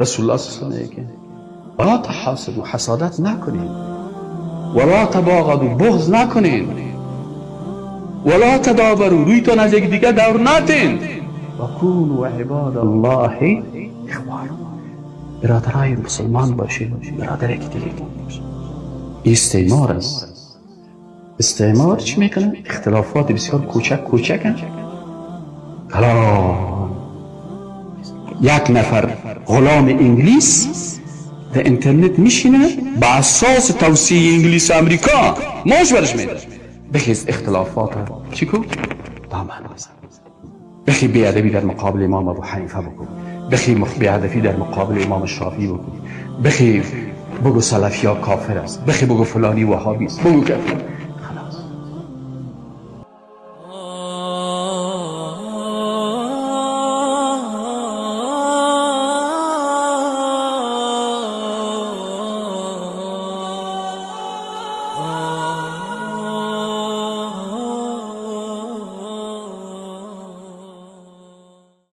رسول الله صلی الله علیه و آله که ولا تحاسدوا، حسادت نکنید، ولا تباغضوا، بغض نکنید، ولا تدابروا، رویتون از یک دیگه دور نتین، و کونوا عباد الله اخوانا، برادرای مسلمان باشید، برادر یک دیگه. استعمار است. استعمار چی میکنه؟ اختلافات بسیار کوچک کوچکن. حالا یک نفر غلام انگلیس در اینترنت میشینه با اساس توصیه انگلیس امریکا ماش برش میده، بخیز اختلافات چی کن؟ دامن بزن. بخی بیادبی در مقابل امام ابو حنیفه بکن، بخی بیادبی در مقابل امام شافعی بکن، بخی بگو سلفی ها کافر است، بخی بگو فلانی وهابی است، بگو که